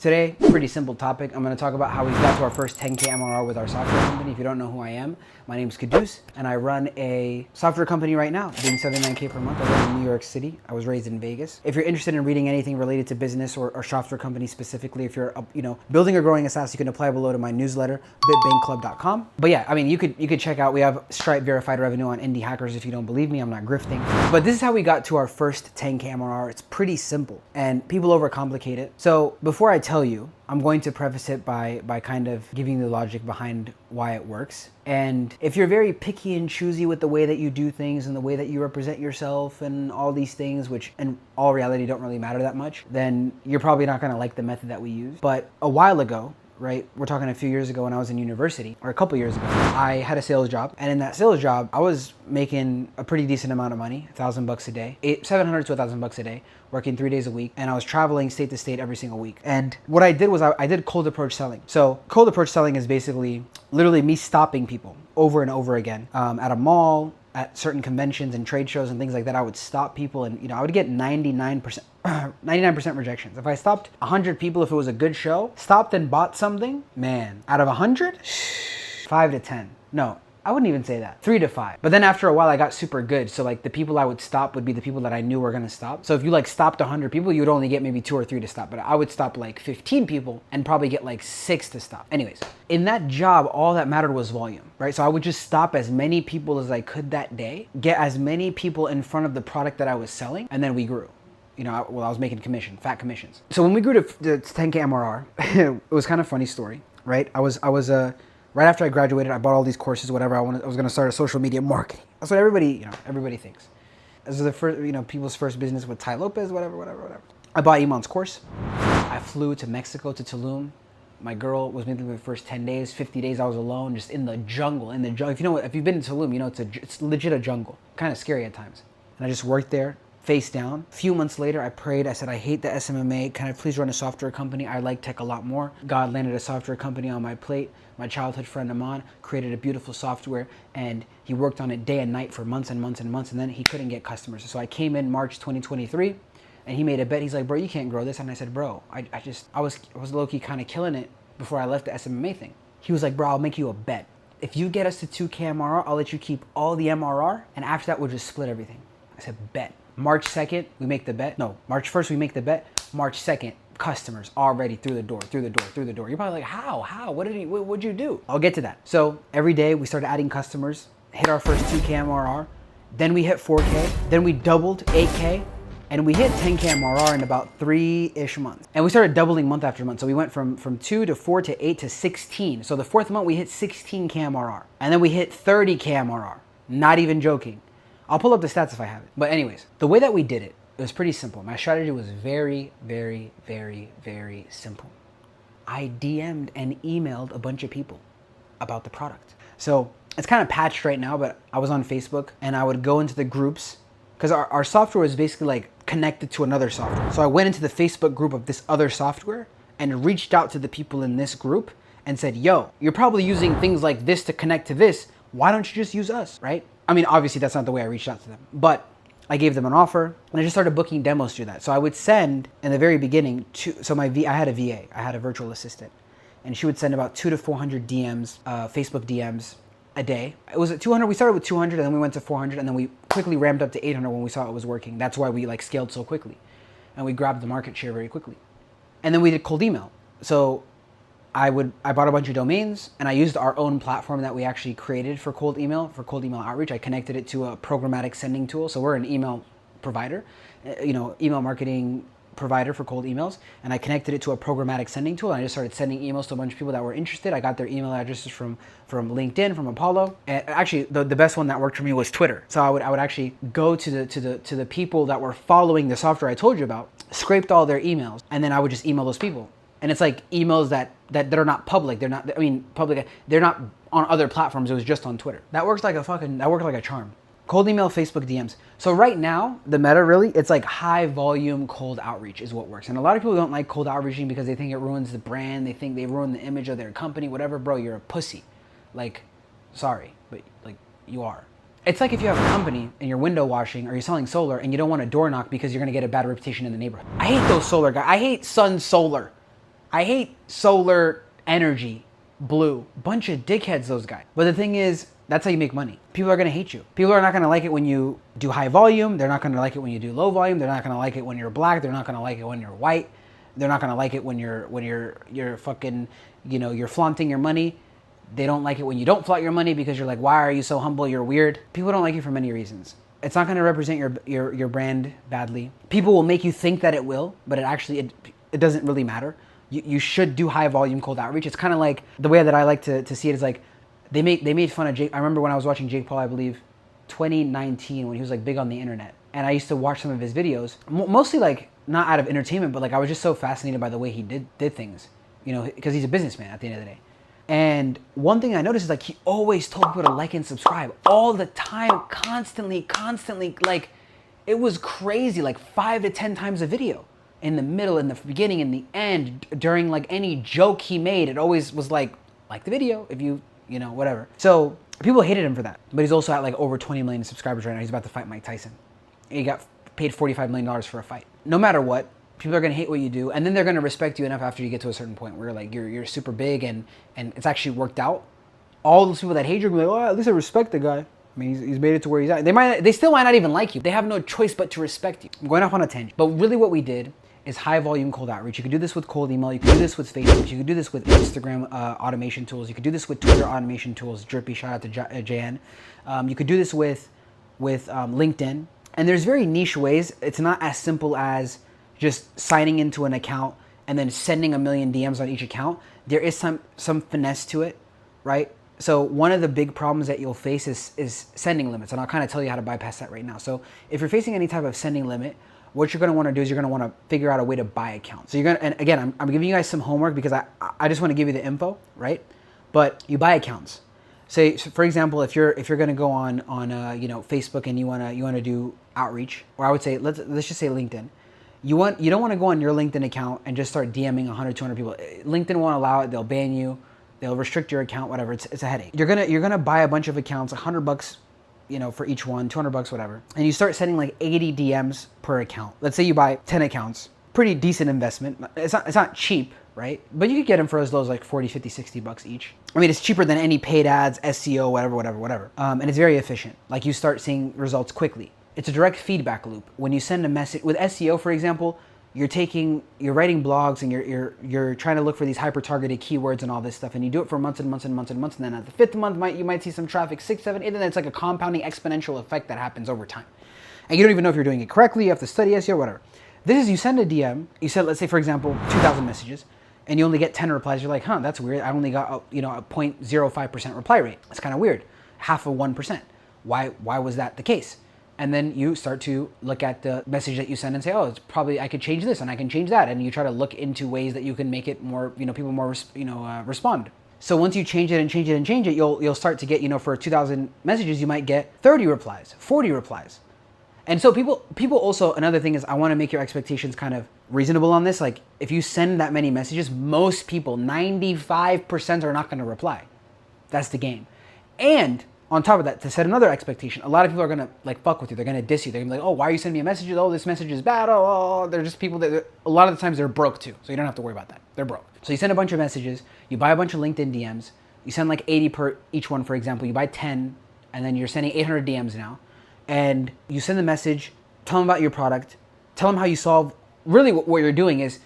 Today, pretty simple topic. I'm going to talk about how we got to our first 10K MRR with our software company. If you don't know who I am, my name is Caduce, and I run a software company right now, doing 79K per month. I live in New York City. I was raised in Vegas. If you're interested in reading anything related to business or software company specifically, if you're building or growing a SaaS, you can apply below to my newsletter, bitbankclub.com. But yeah, I mean, you could check out. We have Stripe verified revenue on Indie Hackers. If you don't believe me, I'm not grifting. But this is how we got to our first 10K MRR. It's pretty simple, and people overcomplicate it. So before I tell you, I'm going to preface it by kind of giving the logic behind why it works. And if you're very picky and choosy with the way that you do things and the way that you represent yourself and all these things, which in all reality don't really matter that much, then you're probably not gonna like the method that we use. But a while ago, right? We're talking a few years ago when I was in university, or a couple years ago, I had a sales job. And in that sales job, I was making a pretty decent amount of money, $1,000 a day, $700 to $1,000 a day, working 3 days a week. And I was traveling state to state every single week. And what I did was I did cold approach selling. So cold approach selling is basically literally me stopping people over and over again at a mall, at certain conventions and trade shows and things like that. I would stop people and I would get 99% rejections. If I stopped 100 people, if it was a good show, stopped and bought something, man, out of 100, 5 to 10. No, I wouldn't even say that. 3 to 5. But then after a while, I got super good. So like the people I would stop would be the people that I knew were gonna stop. So if you like stopped 100 people, you would only get maybe 2 or 3 to stop. But I would stop like 15 people and probably get like 6 to stop. Anyways, in that job, all that mattered was volume, right? So I would just stop as many people as I could that day, get as many people in front of the product that I was selling, and then we grew. I was making fat commissions. So when we grew to 10K MRR, it was kind of funny story, right? I was right after I graduated, I bought all these courses, whatever. I was going to start a social media marketing. That's what everybody thinks. This is the first, people's first business with Ty Lopez, whatever. I bought Iman's course. I flew to Mexico, to Tulum. My girl was with me the first 10 days, 50 days I was alone, just in the jungle. If you've been to Tulum, it's legit a jungle. Kind of scary at times. And I just worked there, face down. A few months later, I prayed. I said, I hate the SMMA. Can I please run a software company? I like tech a lot more. God landed a software company on my plate. My childhood friend Aman created a beautiful software, and he worked on it day and night for months and months and months, and then he couldn't get customers. So I came in March 2023, and he made a bet. He's like, bro, you can't grow this. And I said, bro, I was low-key kind of killing it before I left the SMMA thing. He was like, bro, I'll make you a bet. If you get us to 2K MRR, I'll let you keep all the MRR, and after that, we'll just split everything. I said, bet. March 2nd, we make the bet. No, March 1st, we make the bet. March 2nd, customers already through the door. You're probably like, how? What'd you do? I'll get to that. So every day we started adding customers, hit our first 2K MRR. Then we hit 4K. Then we doubled 8K. And we hit 10K MRR in about 3-ish months. And we started doubling month after month. So we went from 2 to 4 to 8 to 16. So the 4th month we hit 16K MRR. And then we hit 30K MRR. Not even joking. I'll pull up the stats if I have it. But anyways, the way that we did it was pretty simple. My strategy was very, very, very, very simple. I DM'd and emailed a bunch of people about the product. So it's kind of patched right now, but I was on Facebook and I would go into the groups because our software was basically like connected to another software. So I went into the Facebook group of this other software and reached out to the people in this group and said, yo, you're probably using things like this to connect to this. Why don't you just use us, right? I mean, obviously that's not the way I reached out to them, but I gave them an offer and I just started booking demos through that. So I would send in the very beginning I had a VA, I had a virtual assistant, and she would send about 200 to 400 DMs, Facebook DMs a day. It was at 200, we started with 200 and then we went to 400 and then we quickly ramped up to 800 when we saw it was working. That's why we scaled so quickly and we grabbed the market share very quickly. And then we did cold email. So I bought a bunch of domains and I used our own platform that we actually created for cold email outreach. I connected it to a programmatic sending tool. So we're an email provider, email marketing provider for cold emails. And I connected it to a programmatic sending tool. And I just started sending emails to a bunch of people that were interested. I got their email addresses from LinkedIn, from Apollo. And actually the best one that worked for me was Twitter. So I would actually go to the people that were following the software I told you about, scraped all their emails, and then I would just email those people. And it's like emails that are not public. They're not on other platforms. It was just on Twitter. That worked like a charm. Cold email, Facebook DMs. So right now, the meta really, it's like high volume cold outreach is what works. And a lot of people don't like cold outreaching because they think it ruins the brand. They think they ruin the image of their company, whatever. Bro, you're a pussy. Sorry, but you are. It's like if you have a company and you're window washing or you're selling solar and you don't want a door knock because you're gonna get a bad reputation in the neighborhood. I hate those solar guys. I hate Sun Solar. I hate solar energy, blue. Bunch of dickheads, those guys. But the thing is, that's how you make money. People are gonna hate you. People are not gonna like it when you do high volume. They're not gonna like it when you do low volume. They're not gonna like it when you're black. They're not gonna like it when you're white. They're not gonna like it when you're fucking, you're flaunting your money. They don't like it when you don't flaunt your money because you're like, why are you so humble? You're weird. People don't like you for many reasons. It's not gonna represent your brand badly. People will make you think that it will, but it doesn't really matter. You should do high volume cold outreach. It's kind of like, the way that I like to see it is like, they made fun of Jake. I remember when I was watching Jake Paul, I believe 2019, when he was like big on the internet, and I used to watch some of his videos, mostly like not out of entertainment, but like I was just so fascinated by the way he did things, because he's a businessman at the end of the day. And one thing I noticed is like he always told people to like and subscribe all the time, constantly, like it was crazy, like 5 to 10 times a video. In the middle, in the beginning, in the end, during like any joke he made, it always was like the video if you whatever. So people hated him for that. But he's also at like over 20 million subscribers right now. He's about to fight Mike Tyson. He got paid $45 million for a fight. No matter what, people are gonna hate what you do, and then they're gonna respect you enough after you get to a certain point where like you're super big and it's actually worked out. All those people that hate you are gonna be like, oh, at least I respect the guy. I mean, he's made it to where he's at. They still might not even like you. They have no choice but to respect you. I'm going off on a tangent. But really what we did is high volume cold outreach. You could do this with cold email. You could do this with Facebook. You could do this with Instagram automation tools. You could do this with Twitter automation tools. Drippy, shout out to JN. You could do this with LinkedIn. And there's very niche ways. It's not as simple as just signing into an account and then sending a million DMs on each account. There is some finesse to it, right? So one of the big problems that you'll face is sending limits. And I'll kind of tell you how to bypass that right now. So if you're facing any type of sending limit, what you're gonna wanna do is you're gonna wanna figure out a way to buy accounts. So and again, I'm giving you guys some homework because I just wanna give you the info, right? But you buy accounts. Say, for example, if you're gonna go on Facebook and you wanna do outreach, or I would say, let's just say LinkedIn. You don't wanna go on your LinkedIn account and just start DMing 100, 200 people. LinkedIn won't allow it, they'll ban you, they'll restrict your account, whatever, it's a headache. You're gonna buy a bunch of accounts, $100, for each one, $200, whatever. And you start sending like 80 DMs per account. Let's say you buy 10 accounts, pretty decent investment. It's not cheap, right? But you could get them for as low as like 40, 50, 60 bucks each. I mean, it's cheaper than any paid ads, SEO, whatever. And it's very efficient. Like you start seeing results quickly. It's a direct feedback loop. When you send a message with SEO, for example, you're writing blogs and you're trying to look for these hyper targeted keywords and all this stuff, and you do it for months and months and months and months, and then at the 5th month you might see some traffic, 6, 7, 8, and then it's like a compounding exponential effect that happens over time. And you don't even know if you're doing it correctly, you have to study SEO, whatever. This is, you send a DM, you send, let's say for example, 2,000 messages, and you only get 10 replies, you're like, huh, that's weird, I only got a 0.05% reply rate. That's kind of weird, half of 1%. Why was that the case? And then you start to look at the message that you send and say, oh, it's probably, I could change this and I can change that. And you try to look into ways that you can make it more, people more, respond. So once you change it, you'll start to get, for 2,000 messages, you might get 30 replies, 40 replies. And so people also, another thing is I want to make your expectations kind of reasonable on this. Like if you send that many messages, most people, 95% are not going to reply. That's the game. And on top of that, to set another expectation, a lot of people are gonna like fuck with you. They're gonna diss you. They're gonna be like, oh, why are you sending me a message? Oh, this message is bad. Oh, they're just people that a lot of the times they're broke too. So you don't have to worry about that. They're broke. So you send a bunch of messages, you buy a bunch of LinkedIn DMs, you send like 80 per each one, for example, you buy 10, and then you're sending 800 DMs now. And you send the message, tell them about your product, tell them how you solve, really what you're doing is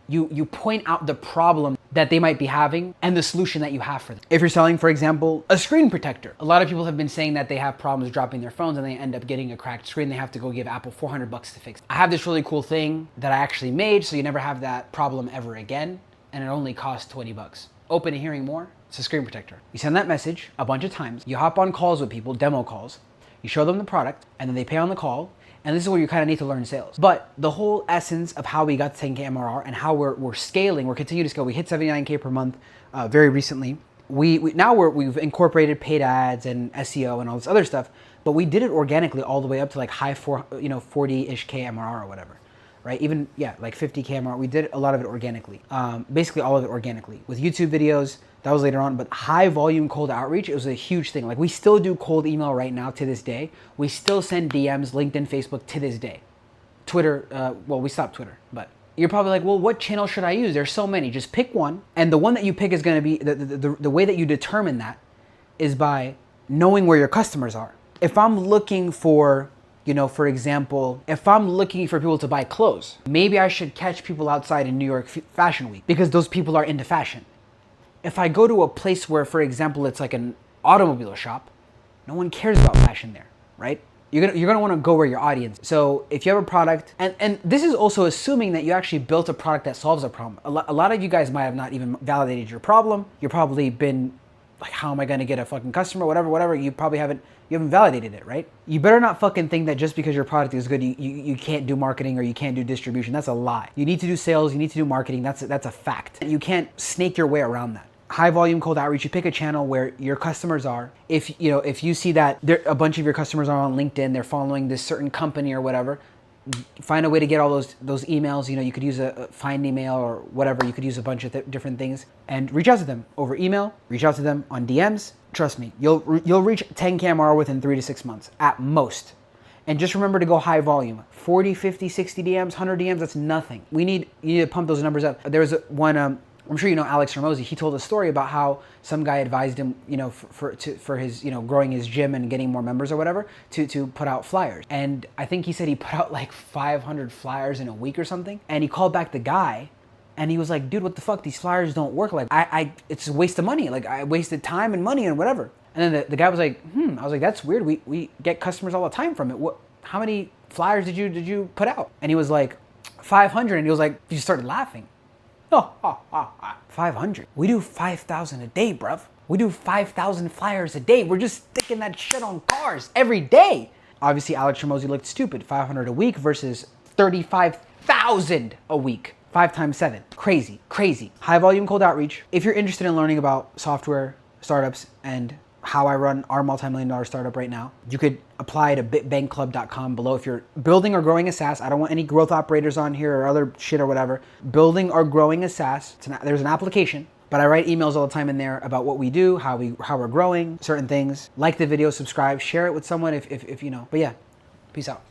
you point out the problem that they might be having and the solution that you have for them. If you're selling, for example, a screen protector, a lot of people have been saying that they have problems dropping their phones and they end up getting a cracked screen. They have to go give Apple $400 to fix it. I have this really cool thing that I actually made so you never have that problem ever again, and it only costs $20. Open to hearing more? It's a screen protector. You send that message a bunch of times, you hop on calls with people, demo calls, you show them the product, and then they pay on the call. And this is where you kind of need to learn sales. But the whole essence of how we got to 10K MRR and how we're scaling, we're continuing to scale. We hit 79K per month very recently. We've incorporated paid ads and SEO and all this other stuff, but we did it organically all the way up to like high 40-ish K MRR or whatever, right? Even, like 50K MRR. We did a lot of it organically, basically all of it organically. With YouTube videos, that was later on, but high volume cold outreach, it was a huge thing. Like we still do cold email right now to this day. We still send DMs, LinkedIn, Facebook to this day. Twitter, well, we stopped Twitter, but You're probably like, well, what channel should I use? There's so many. Just pick one. And the one that you pick is going to be, the way that you determine that is by knowing where your customers are. If I'm looking for, for example, if I'm looking for people to buy clothes, maybe I should catch people outside in New York Fashion Week because those people are into fashion. If I go to a place where, for example, it's like an automobile shop, no one cares about fashion there, right? You're gonna want to go where your audience is. So if you have a product, and this is also assuming that you actually built a product that solves a problem. A lot of you guys might have not even validated your problem. You've probably been like, how am I gonna get a fucking customer? Whatever. You haven't validated it, right? You better not fucking think that just because your product is good, you can't do marketing or you can't do distribution. That's a lie. You need to do sales. You need to do marketing. That's a fact. You can't snake your way around that. High volume cold outreach, you pick a channel where your customers are. If you see that a bunch of your customers are on LinkedIn, they're following this certain company or whatever, find a way to get all those emails. You could use a find email or whatever. You could use a bunch of different things and reach out to them over email, reach out to them on DMs. Trust me, you'll reach 10K MRR within 3 to 6 months at most. And just remember to go high volume. 40, 50, 60 DMs, 100 DMs, that's nothing. You need to pump those numbers up. There was one, I'm sure you know Alex Ramosi. He told a story about how some guy advised him, for his, growing his gym and getting more members or whatever, to put out flyers. And I think he said he put out like 500 flyers in a week or something. And he called back the guy, and he was like, "Dude, what the fuck? These flyers don't work. Like, it's a waste of money. Like, I wasted time and money and whatever." And then the guy was like, I was like, "That's weird. We get customers all the time from it. How many flyers did you put out?" And he was like, 500. And he was like, he started laughing. 500. We do 5,000 a day, bruv. We do 5,000 flyers a day. We're just sticking that shit on cars every day. Obviously, Alex Ramosi looked stupid. 500 a week versus 35,000 a week. 5 times 7. Crazy. High volume cold outreach. If you're interested in learning about software startups and how I run our multi-million-dollar startup right now, you could apply to bitbankclub.com below. If you're building or growing a SaaS, I don't want any growth operators on here or other shit or whatever. Building or growing a SaaS, there's an application, but I write emails all the time in there about what we do, how we're growing, certain things. Like the video, subscribe, share it with someone if. But yeah, peace out.